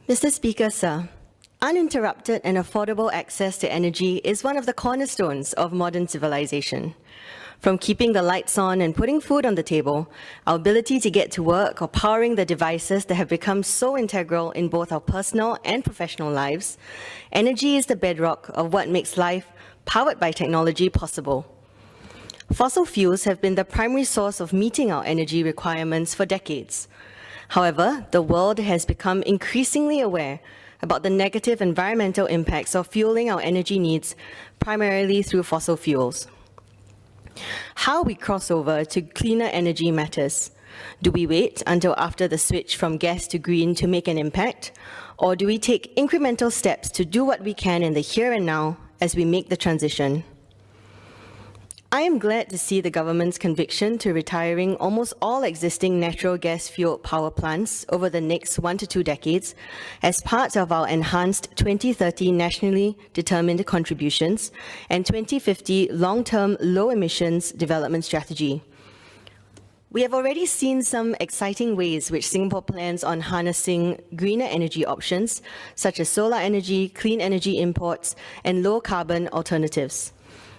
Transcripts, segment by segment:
Mr. Speaker, sir, uninterrupted and affordable access to energy is one of the cornerstones of modern civilization. From keeping the lights on and putting food on the table, our ability to get to work or powering the devices that have become so integral in both our personal and professional lives, energy is the bedrock of what makes life powered by technology possible. Fossil fuels have been the primary source of meeting our energy requirements for decades. However, the world has become increasingly aware about the negative environmental impacts of fueling our energy needs, primarily through fossil fuels. How we cross over to cleaner energy matters. Do we wait until after the switch from gas to green to make an impact? Or do we take incremental steps to do what we can in the here and now as we make the transition? I am glad to see the government's conviction to retiring almost all existing natural gas-fueled power plants over the next 1 to 2 decades as part of our enhanced 2030 nationally determined contributions and 2050 long-term low-emissions development strategy. We have already seen some exciting ways which Singapore plans on harnessing greener energy options, such as solar energy, clean energy imports, and low-carbon alternatives.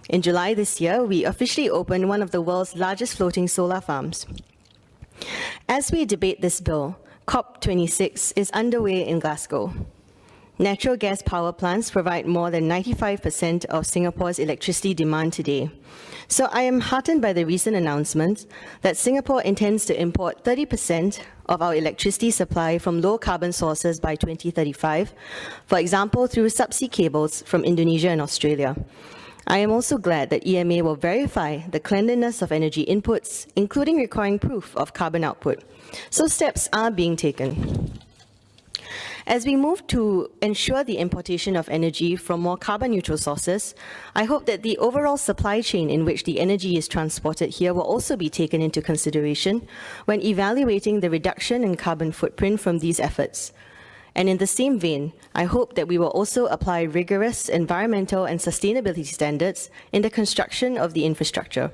In July this year, we officially opened one of the world's largest floating solar farms. As we debate this bill, COP26 is underway in Glasgow. Natural gas power plants provide more than 95% of Singapore's electricity demand today. So I am heartened by the recent announcement that Singapore intends to import 30% of our electricity supply from low-carbon sources by 2035, for example, through subsea cables from Indonesia and Australia. I am also glad that EMA will verify the cleanliness of energy inputs, including requiring proof of carbon output. So steps are being taken. As we move to ensure the importation of energy from more carbon-neutral sources, I hope that the overall supply chain in which the energy is transported here will also be taken into consideration when evaluating the reduction in carbon footprint from these efforts. And in the same vein, I hope that we will also apply rigorous environmental and sustainability standards in the construction of the infrastructure.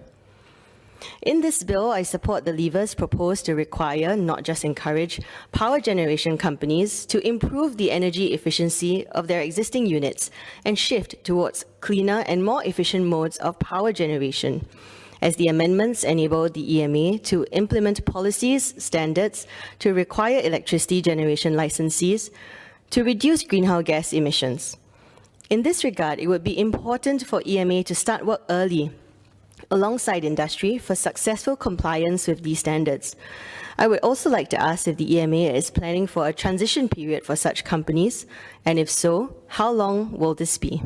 In this bill, I support the levers proposed to require, not just encourage, power generation companies to improve the energy efficiency of their existing units and shift towards cleaner and more efficient modes of power generation, as the amendments enable the EMA to implement policies, standards to require electricity generation licensees to reduce greenhouse gas emissions. In this regard, it would be important for EMA to start work early alongside industry for successful compliance with these standards. I would also like to ask if the EMA is planning for a transition period for such companies, and if so, how long will this be?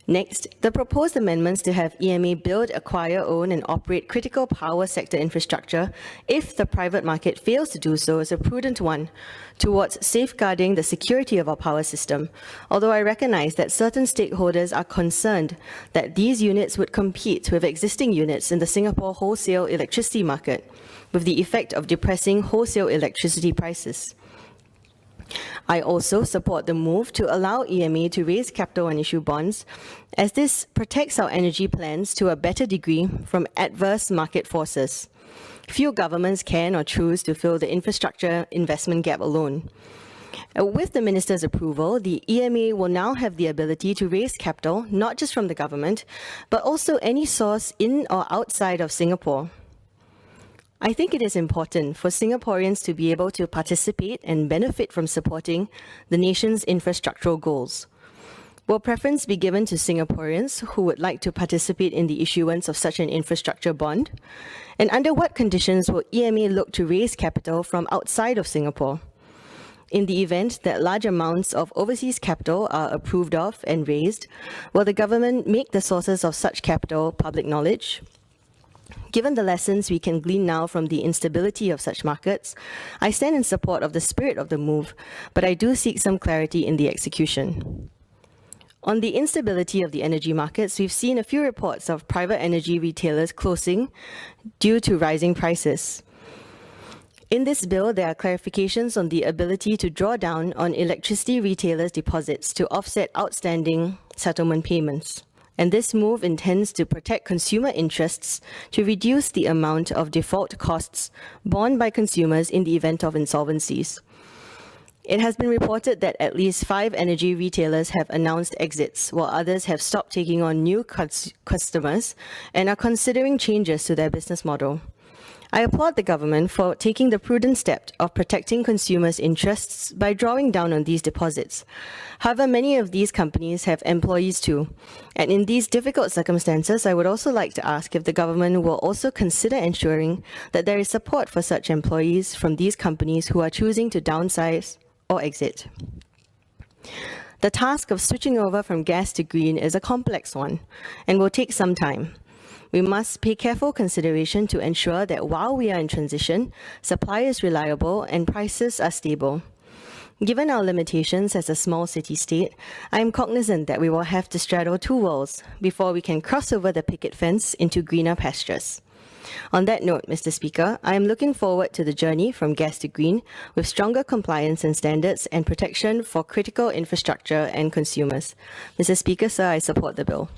Next, the proposed amendments to have EMA build, acquire, own, and operate critical power sector infrastructure if the private market fails to do so is a prudent one towards safeguarding the security of our power system, although I recognize that certain stakeholders are concerned that these units would compete with existing units in the Singapore wholesale electricity market, with the effect of depressing wholesale electricity prices. I also support the move to allow EMA to raise capital and issue bonds, as this protects our energy plans to a better degree from adverse market forces. Few governments can or choose to fill the infrastructure investment gap alone. With the Minister's approval, the EMA will now have the ability to raise capital, not just from the government, but also any source in or outside of Singapore. I think it is important for Singaporeans to be able to participate and benefit from supporting the nation's infrastructural goals. Will preference be given to Singaporeans who would like to participate in the issuance of such an infrastructure bond? And under what conditions will EMA look to raise capital from outside of Singapore? In the event that large amounts of overseas capital are approved of and raised, will the government make the sources of such capital public knowledge? Given the lessons we can glean now from the instability of such markets, I stand in support of the spirit of the move, but I do seek some clarity in the execution. On the instability of the energy markets, we've seen a few reports of private energy retailers closing due to rising prices. In this bill, there are clarifications on the ability to draw down on electricity retailers' deposits to offset outstanding settlement payments. And this move intends to protect consumer interests to reduce the amount of default costs borne by consumers in the event of insolvencies. It has been reported that at least 5 energy retailers have announced exits, while others have stopped taking on new customers and are considering changes to their business model. I applaud the government for taking the prudent step of protecting consumers' interests by drawing down on these deposits. However, many of these companies have employees too. And in these difficult circumstances, I would also like to ask if the government will also consider ensuring that there is support for such employees from these companies who are choosing to downsize or exit. The task of switching over from gas to green is a complex one and will take some time. We must pay careful consideration to ensure that while we are in transition, supply is reliable and prices are stable. Given our limitations as a small city-state, I am cognizant that we will have to straddle 2 worlds before we can cross over the picket fence into greener pastures. On that note, Mr. Speaker, I am looking forward to the journey from gas to green with stronger compliance and standards and protection for critical infrastructure and consumers. Mr. Speaker, sir, I support the bill.